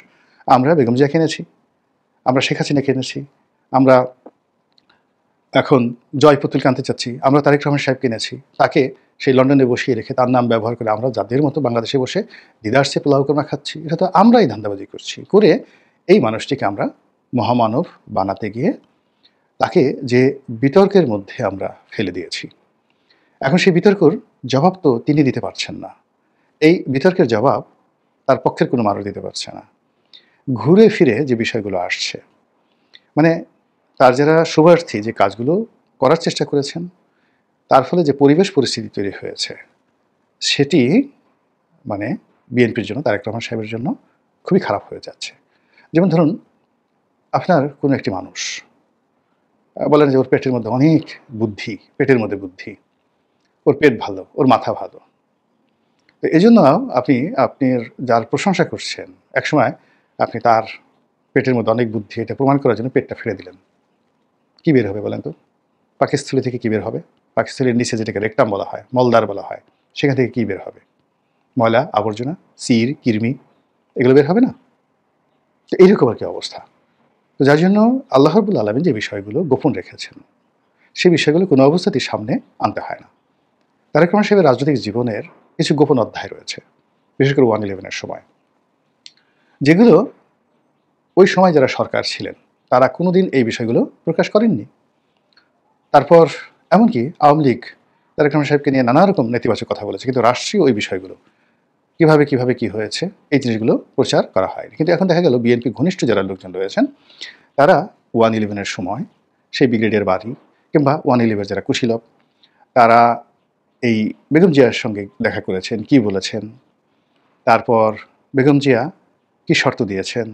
আমরা বেগম জিয়া কিনেছি, আমরা শেখ হাসিনা কিনেছি, আমরা এখন জয় পুতুলকে আনতে চাচ্ছি, আমরা তারেক রহমান সাহেব কিনেছি, তাকে সেই লন্ডনে বসিয়ে রেখে তার নাম ব্যবহার করে আমরা যাদের মতো বাংলাদেশে বসে দিদারসে পোলাও কোরমা খাচ্ছি। এটা তো আমরাই ধান্দাবাজি করছি। করে এই মানুষটিকে আমরা মহামানব বানাতে গিয়ে তাকে যে বিতর্কের মধ্যে আমরা ফেলে দিয়েছি, এখন সেই বিতর্কর জবাব তো তিনি দিতে পারছেন না। এই বিতর্কের জবাব তার পক্ষের কোনো মানুষ দিতে পারছে না। ঘুরে ফিরে যে বিষয়গুলো আসছে, মানে তার যারা শুভার্থী যে কাজগুলো করার চেষ্টা করেছেন, তার ফলে যে পরিবেশ পরিস্থিতি তৈরি হয়েছে, সেটি মানে বিএনপির জন্য, তারেক রহমান সাহেবের জন্য খুবই খারাপ হয়ে যাচ্ছে। যেমন ধরুন, আপনার কোনো একটি মানুষ বলেন যে ওর পেটের মধ্যে অনেক বুদ্ধি, পেটের মধ্যে বুদ্ধি, ওর পেট ভালো, ওর মাথা ভালো। তো এই জন্য আপনি আপনার যার প্রশংসা করছেন, একসময় আপনি তার পেটের মধ্যে অনেক বুদ্ধি এটা প্রমাণ করার জন্য পেটটা ফেলে দিলেন। কী বের হবে বলেন তো? পাকস্থলী থেকে কী বের হবে? পাকস্থলীর নিচে যেটাকে রেকটাম বলা হয়, মলদ্বার বলা হয়, সেখান থেকে কী বের হবে? ময়লা, আবর্জনা, সির, কৃমি, এগুলো বের হবে না? তো এইরকম আর কি অবস্থা। তো যার জন্য আল্লাহ রাব্বুল আলামিন যে বিষয়গুলো গোপন রেখেছেন, সেই বিষয়গুলো কোনো অবস্থাতেই সামনে আনতে হয় না। তারেক রহমান সাহেবের রাজনৈতিক জীবনের কিছু গোপন অধ্যায় রয়েছে, বিশেষ করে 1/11-এর সময়, যেগুলো ওই সময় যারা সরকার ছিলেন তারা কোনোদিন এই বিষয়গুলো প্রকাশ করেননি। তারপর এমনকি আওয়ামী লীগ তারেক রহমান সাহেবকে নিয়ে নানা রকম নেতিবাচক কথা বলেছে, কিন্তু রাষ্ট্রীয় ওই বিষয়গুলো কিভাবে কি হয়েছে এই জিনিসগুলো প্রচার করা হয়নি। কিন্তু এখন দেখা গেল বিএনপি ঘনিষ্ঠ যারা লোকজন রয়েছেন তারা 1/11-এর সময় সেই ব্রিগেডের বাড়ি কিংবা 1/11 যারা কুশীলব তারা এই বেগম জিয়ার সঙ্গে দেখা করেছেন, কি বলেছেন, তারপর বেগম জিয়া কি শর্ত দিয়েছেন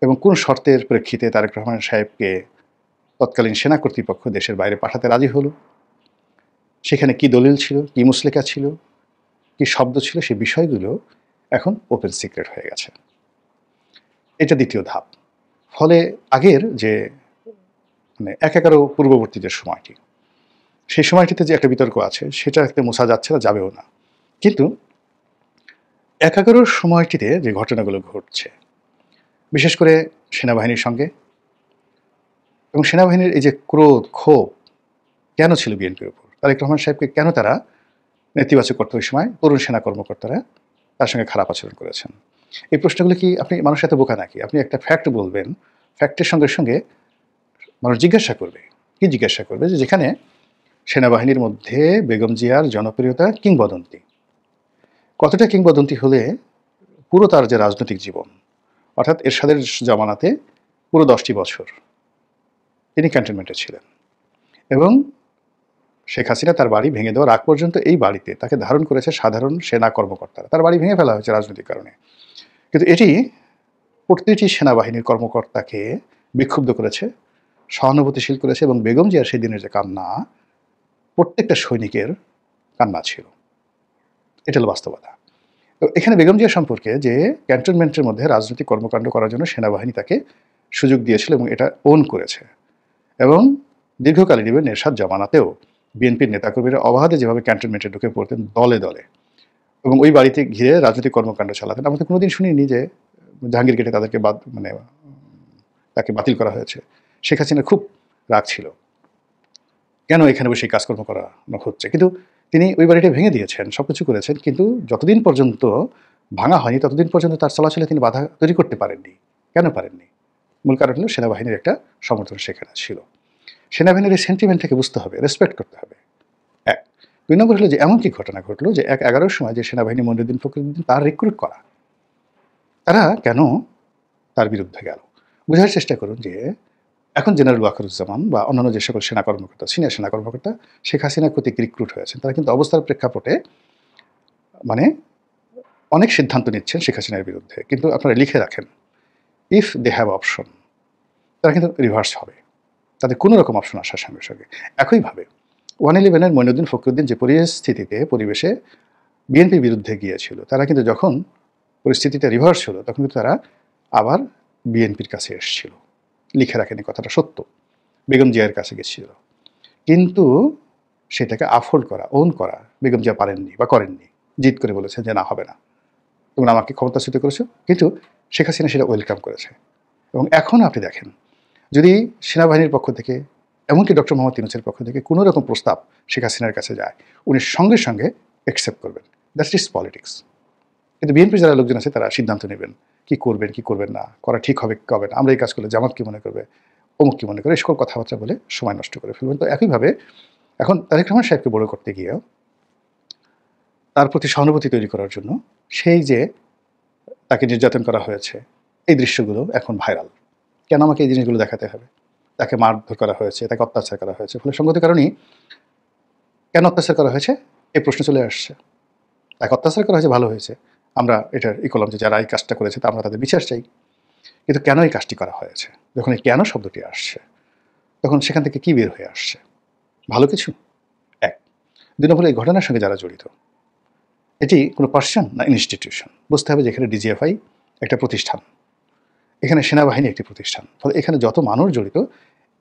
এবং কোন শর্তের প্রেক্ষিতে তারেক রহমান সাহেবকে তৎকালীন সেনা কর্তৃপক্ষ দেশের বাইরে পাঠাতে রাজি হলো, সেখানে কি দলিল ছিল, কি মুসলেকা ছিল, কি শব্দ ছিল, সেই বিষয়গুলো এখন ওপেন সিক্রেট হয়ে গেছে। এটা দ্বিতীয় ধাপ। ফলে আগের যে মানে 11 পূর্ববর্তী যে সময়টি, সেই সময়টিতে যে একটা বিতর্ক আছে সেটা একটা মোছা যাচ্ছে না, যাবেও না। কিন্তু 11 সময়টিতে যে ঘটনাগুলো ঘটছে, বিশেষ করে সেনাবাহিনীর সঙ্গে এবং সেনাবাহিনীর এই যে ক্রোধ ক্ষোভ কেন ছিল বিএনপির উপর, তারেক রহমান সাহেবকে কেন তারা নেতিবাচক করতে, ওই সময় তরুণ সেনা কর্মকর্তারা তার সঙ্গে খারাপ আচরণ করেছেন, এই প্রশ্নগুলো কি আপনি মানুষের সাথে বোকা নাকি? আপনি একটা ফ্যাক্ট বলবেন, ফ্যাক্টের সঙ্গে সঙ্গে মানুষ জিজ্ঞাসা করবে, কি জিজ্ঞাসা করবে, যে যেখানে সেনাবাহিনীর মধ্যে বেগম জিয়ার জনপ্রিয়তা কিংবদন্তি, কতটা কিংবদন্তি হলে পুরো তার যে রাজনৈতিক জীবন, অর্থাৎ এরশাদের জামানাতে পুরো 10টি বছর তিনি ক্যান্টনমেন্টে ছিলেন এবং শেখ হাসিনা তার বাড়ি ভেঙে দেওয়ার আগ পর্যন্ত এই বাড়িতে তাকে ধারণ করেছে সাধারণ সেনা কর্মকর্তারা। তার বাড়ি ভেঙে ফেলা হয়েছে রাজনৈতিক কারণে, কিন্তু এটি প্রতিটি সেনাবাহিনীর কর্মকর্তাকে বিক্ষুব্ধ করেছে, সহানুভূতিশীল করেছে এবং বেগম জিয়ার সেই দিনের যে কান্না, প্রত্যেকটা সৈনিকের কান্না ছিল। এটা হলো বাস্তবতা। তো এখানে বেগম জিয়া সম্পর্কে যে ক্যান্টনমেন্টের মধ্যে রাজনৈতিক কর্মকাণ্ড করার জন্য সেনাবাহিনী তাকে সুযোগ দিয়েছিল এবং এটা ওন করেছে, এবং দীর্ঘকালীন ইভেন এরশাদ জামানাতেও বিএনপির নেতাকর্মীরা অবাধে যেভাবে ক্যান্টনমেন্টে ঢুকে পড়তেন দলে দলে এবং ওই বাড়িতে ঘিরে রাজনৈতিক কর্মকাণ্ড চালাতেন, আমরা তো কোনোদিন শুনিনি যে জাহাঙ্গীর গেটে তাদেরকে তাকে বাতিল করা হয়েছে। শেখ হাসিনা খুব রাগ ছিল, কেন এখানে বসে এই কাজকর্ম করানো হচ্ছে, কিন্তু তিনি ওই বাড়িটা ভেঙে দিয়েছেন, সব কিছু করেছেন, কিন্তু যতদিন পর্যন্ত ভাঙা হয়নি ততদিন পর্যন্ত তার চলাচলে তিনি বাধা তৈরি করতে পারেননি। কেন পারেননি? মূল কারণ হলো সেনাবাহিনীর একটা সমর্থন সেখানে ছিল। সেনাবাহিনীর এই সেন্টিমেন্টটাকে বুঝতে হবে, রেসপেক্ট করতে হবে। 1 2 নম্বর হলো যে এমন কি ঘটনা ঘটলো যে 11-র সময় যে সেনাবাহিনী মনিরুদ্দিন ফখরুদ্দিন তার রিক্রুট করা, তারা কেন তার বিরুদ্ধে গেল? বোঝার চেষ্টা করুন যে এখন জেনারেল ওয়াকারুজ্জামান বা অন্যান্য যে সকল সেনা কর্মকর্তা, সিনিয়র সেনা কর্মকর্তা শেখ হাসিনা কর্তৃক রিক্রুট হয়েছেন, তারা কিন্তু অবস্থার প্রেক্ষাপটে মানে অনেক সিদ্ধান্ত নিচ্ছেন শেখ হাসিনার বিরুদ্ধে, কিন্তু আপনারা লিখে রাখেন, ইফ দে হ্যাভ অপশন, তারা কিন্তু রিভার্স হবে, তাদের কোনো রকম অপশন আসার সঙ্গে সঙ্গে। একইভাবে 1/11-এর মইনুদ্দিন ফখরুদ্দিন যে পরিবেশে বিএনপির বিরুদ্ধে গিয়েছিল, তারা কিন্তু যখন পরিস্থিতিটা রিভার্স হলো তখন কিন্তু তারা আবার বিএনপির কাছে এসেছিল। লিখে রাখেন, এই কথাটা সত্য, বেগম জিয়ার কাছে গেছিল, কিন্তু সেটাকে আফোর্ড করা, ওন করা বেগম জিয়া পারেননি বা করেননি, জিদ করে বলেছেন যে না, হবে না, তোমরা আমাকে ক্ষমতাচ্যুত করেছো, কিন্তু শেখ হাসিনা সেটা ওয়েলকাম করেছে। এবং এখন আপনি দেখেন, যদি সেনাবাহিনীর পক্ষ থেকে এমনকি ডক্টর মোহাম্মদ ইউনূসের পক্ষ থেকে কোনো রকম প্রস্তাব শেখ হাসিনার কাছে যায়, উনি সঙ্গে সঙ্গে অ্যাকসেপ্ট করবেন, দ্যাটস ইজ পলিটিক্স। কিন্তু বিএনপির যারা লোকজন আছে তারা সিদ্ধান্ত নেবেন কি করবেন কি করবেন না, করা ঠিক হবে কি হবে না, আমরা এই কাজ করলে জামাত কি মনে করবে, অমুক কি মনে করে, এই সকল কথাবার্তা বলে সময় নষ্ট করে ফেলবেন। তো একইভাবে এখন তারেক রহমান সাহেবকে বড় করতে গিয়েও তার প্রতি সহানুভূতি তৈরি করার জন্য সেই যে তাকে নির্যাতন করা হয়েছে, এই দৃশ্যগুলো এখন ভাইরাল। কেন আমাকে এই জিনিসগুলো দেখাতে হবে? তাকে মারধর করা হয়েছে, তাকে অত্যাচার করা হয়েছে, ফলে সঙ্গত কারণেই কেন অত্যাচার করা হয়েছে এই প্রশ্ন চলে আসছে। তাকে অত্যাচার করা হয়েছে, ভালো হয়েছে, আমরা এটার করলাম যে যারা এই কাজটা করেছে তা আমরা তাদের বিচার চাই, কিন্তু কেন এই কাজটি করা হয়েছে? যখন এই কেন শব্দটি আসছে তখন সেখান থেকে কি বের হয়ে আসছে? ভালো কিছু? 1 2 নম্বর, এই ঘটনার সঙ্গে যারা জড়িত, এটি কোনো পার্সন না ইনস্টিটিউশন? বুঝতে হবে যে এখানে ডিজিএফআই একটা প্রতিষ্ঠান, এখানে সেনাবাহিনী একটি প্রতিষ্ঠান, ফলে এখানে যত মানুষ জড়িত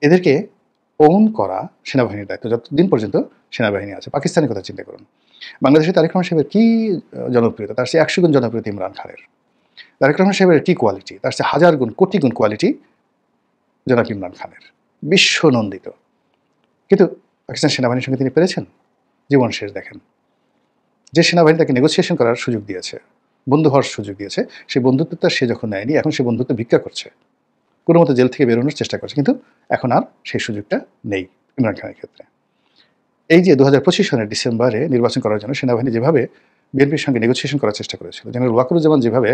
এদেরকে ওন করা সেনাবাহিনীর দায়িত্ব, যতদিন পর্যন্ত সেনাবাহিনী আছে। পাকিস্তানের কথা চিন্তা করুন, বাংলাদেশে তারেক রহমান সাহেবের কী জনপ্রিয়তা, তার চেয়ে 100 গুণ জনপ্রিয়তা ইমরান খানের। তারেক রহমান সাহেবের কী কোয়ালিটি, তার চেয়ে 1000 গুণ, কোটি গুণ কোয়ালিটি জনাব ইমরান খানের, বিশ্বনন্দিত। কিন্তু পাকিস্তান সেনাবাহিনীর সঙ্গে তিনি পেরেছেন? জীবন শেষ দেখেন। যে সেনাবাহিনী তাকে নেগোসিয়েশন করার সুযোগ দিয়েছে, বন্ধু হওয়ার সুযোগ দিয়েছে, সেই বন্ধুত্বটা সে যখন নেয়নি, এখন সে বন্ধুত্ব ভিক্ষা করছে, কোনো মতো জেল থেকে বেরোনোর চেষ্টা করছে, কিন্তু এখন আর সেই সুযোগটা নেই ইমরান খানের ক্ষেত্রে। এই যে 2025 সনের ডিসেম্বরে নির্বাচন করার জন্য সেনাবাহিনী যেভাবে বিএনপির সঙ্গে নেগোসিয়েশন করার চেষ্টা করেছিল, জেনারেল ওয়াকারুজ্জামান যেভাবে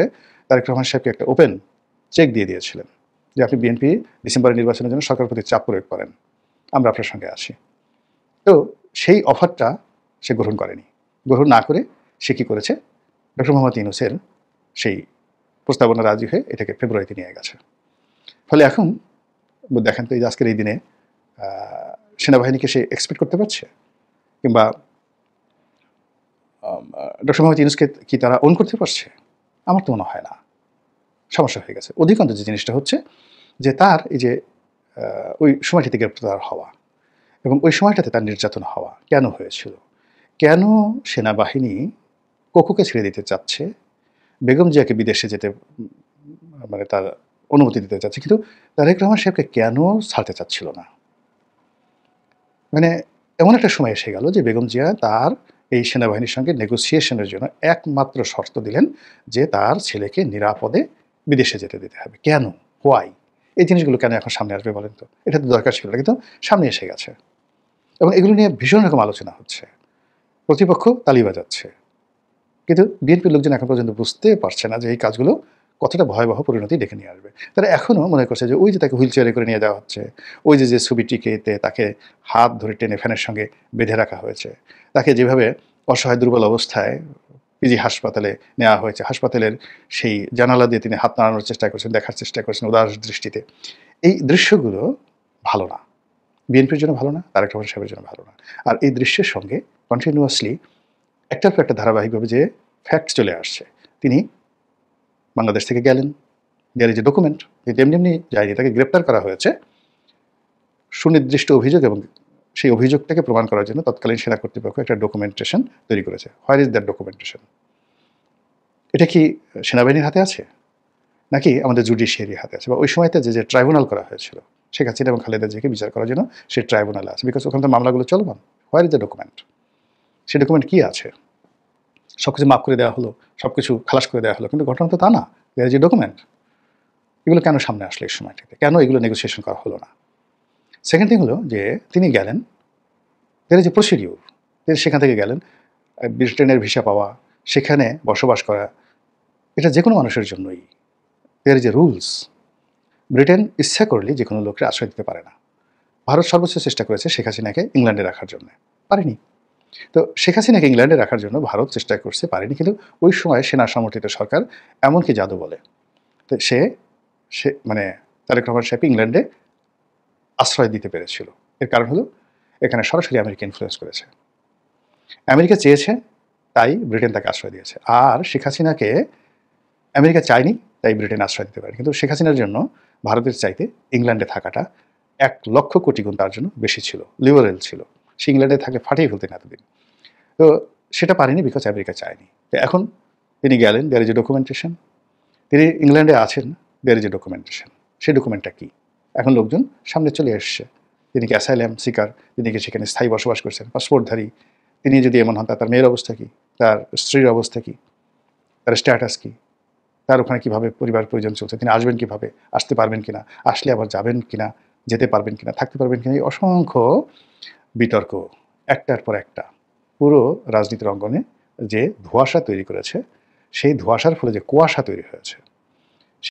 তারেক রহমান সাহেবকে একটা ওপেন চেক দিয়ে দিয়েছিলেন যে আপনি বিএনপি ডিসেম্বরে নির্বাচনের জন্য সরকারের প্রতি চাপ প্রয়োগ করেন, আমরা আপনার সঙ্গে আসি, তো সেই অফারটা সে গ্রহণ করেনি। গ্রহণ না করে সে কী করেছে, ডক্টর মোহাম্মদ ইউনূসের সেই প্রস্তাবনা রাজি হয়ে এটাকে ফেব্রুয়ারিতে নিয়ে গেছে। ফলে এখন দেখেন তো, এই যে আজকের এই দিনে সেনাবাহিনীকে সে এক্সপেক্ট করতে পারছে, কিংবা ডক্টর মোহাম্মদ ইউনূসকে কি তারা ওন করতে পারছে? আমার তো মনে হয় না। সমস্যা হয়ে গেছে। অধিকাংশ যে জিনিসটা হচ্ছে যে তার এই যে ওই সময়টিতে গ্রেপ্তার হওয়া এবং ওই সময়টাতে তার নির্যাতন হওয়া কেন হয়েছিল, কেন সেনাবাহিনী কোকোকে ছেড়ে দিতে চাচ্ছে, বেগম জিয়াকে বিদেশে যেতে মানে তার অনুমতি দিতে চাচ্ছে, কিন্তু তারেক রহমান সাহেবকে কেন ছাড়তে চাচ্ছিল না? মানে এমন একটা সময় এসে গেল যে বেগম জিয়া তার এই সেনাবাহিনীর সঙ্গে নেগোসিয়েশনের জন্য একমাত্র শর্ত দিলেন যে তার ছেলেকে নিরাপদে বিদেশে যেতে দিতে হবে। কেন, হোয়াই? এই জিনিসগুলো কেন এখন সামনে আসবে বলেন তো? এটা তো দরকার ছিল না, কিন্তু সামনে এসে গেছে এবং এগুলো নিয়ে ভীষণ রকম আলোচনা হচ্ছে, প্রতিপক্ষ তালি বাজাচ্ছে, কিন্তু বিএনপির লোকজন এখন পর্যন্ত বুঝতে পারছে না যে এই কাজগুলো কতটা ভয়াবহ পরিণতি ডেকে নিয়ে আসবে। তারা এখনও মনে করছে যে ওই যে তাকে হুইল চেয়ারে করে নিয়ে যাওয়া হচ্ছে, ওই যে যে ছবিটিকেতে তাকে হাত ধরে টেনে ফ্যানের সঙ্গে বেঁধে রাখা হয়েছে, তাকে যেভাবে অসহায় দুর্বল অবস্থায় পিজি হাসপাতালে নেওয়া হয়েছে, হাসপাতালের সেই জানালা দিয়ে তিনি হাত নাড়ানোর চেষ্টা করছেন, দেখার চেষ্টা করছেন উদাস দৃষ্টিতে, এই দৃশ্যগুলো ভালো না, বিএনপির জন্য ভালো না, তারেক রহমান সাহেবের জন্য ভালো না। আর এই দৃশ্যের সঙ্গে কন্টিনিউয়াসলি একটার পর একটা ধারাবাহিকভাবে যে ফ্যাক্ট চলে আসছে, তিনি বাংলাদেশ থেকে গেলেন, দেয়ার যে ডকুমেন্ট, এমনি এমনি যায়নি, তাকে গ্রেপ্তার করা হয়েছে সুনির্দিষ্ট অভিযোগ, এবং সেই অভিযোগটাকে প্রমাণ করার জন্য তৎকালীন সেনা কর্তৃপক্ষ একটা ডকুমেন্টেশন তৈরি করেছে। Where is that documentation? এটা কি সেনাবাহিনীর হাতে আছে নাকি আমাদের জুডিশিয়ারির হাতে আছে? বা ওই সময়তে যে যে ট্রাইব্যুনাল করা হয়েছিল শেখ হাসিনা এবং খালেদা জিয়াকে বিচার করার জন্য সেই ট্রাইব্যুনালে আছে, বিকজ ওখানে তো মামলাগুলো চলমান। Where is the document? সেই ডকুমেন্ট কী আছে? সব কিছু মাফ করে দেওয়া হলো, সব কিছু খালাস করে দেওয়া হলো, কিন্তু ঘটনা তো তা না। দেয়ার যে ডকুমেন্ট, এগুলো কেন সামনে আসলো এই সময়টাতে? কেন এগুলো নেগোসিয়েশন করা হলো না? সেকেন্ড থিং হলো যে তিনি গেলেন, দেয়ার যে প্রসিডিউর, তিনি সেখান থেকে গেলেন, ব্রিটেনের ভিসা পাওয়া, সেখানে বসবাস করা, এটা যে কোনো মানুষের জন্যই। দেয়ার যে রুলস। ব্রিটেন ইচ্ছা করলে যে কোনো লোককে আশ্রয় দিতে পারে না। ভারত সর্বোচ্চ চেষ্টা করেছে শেখ হাসিনাকে ইংল্যান্ডে রাখার জন্য, পারেনি। তো শেখ হাসিনাকে ইংল্যান্ডে রাখার জন্য ভারত চেষ্টা করছে, পারেনি, কিন্তু ওই সময় সেনা সমর্থিত সরকার এমনকি জাদু বলে, তো সে মানে তারেক রহমান সাহেব ইংল্যান্ডে আশ্রয় দিতে পেরেছিল। এর কারণ হলো এখানে সরাসরি আমেরিকা ইনফ্লুয়েন্স করেছে, আমেরিকা চেয়েছে তাই ব্রিটেন তাকে আশ্রয় দিয়েছে। আর শেখ হাসিনাকে আমেরিকা চায়নি তাই ব্রিটেন আশ্রয় দিতে পারে, কিন্তু শেখ হাসিনার জন্য ভারতের চাইতে ইংল্যান্ডে থাকাটা 1,00,000 কোটি গুণ তার জন্য বেশি ছিল, লিবারেল ছিল। সে ইংল্যান্ডে থাকে ফাটিয়ে ফেলতেন এতদিন, তো সেটা পারেনি বিকজ আমেরিকা চায়নি। তো এখন তিনি গেলেন, দেয়ার ইজ এ ডকুমেন্টেশন, তিনি ইংল্যান্ডে আছেন, দেয়ার ইজ এ ডকুমেন্টেশন। সেই ডকুমেন্টটা কী? এখন লোকজন সামনে চলে এসছে, তিনি কি অ্যাসাইলাম সিকার, তিনি কি সেখানে স্থায়ী বসবাস করছেন, পাসপোর্টধারী, তিনি যদি এমন হন তার মেয়ের অবস্থা কী, তার স্ত্রীর অবস্থা কী, তার স্ট্যাটাস কী, তার ওখানে কীভাবে পরিবার পরিজন চলছে, তিনি আসবেন কীভাবে, আসতে পারবেন কিনা, আসলে আবার যাবেন কিনা, যেতে পারবেন কিনা, থাকতে পারবেন কিনা, এই অসংখ্য বিতর্ক একটার পর একটা পুরো রাজনীতির অঙ্গনে যে ধোঁয়াশা তৈরি করেছে, সেই ধোঁয়াশার ফলে যে কুয়াশা তৈরি হয়েছে,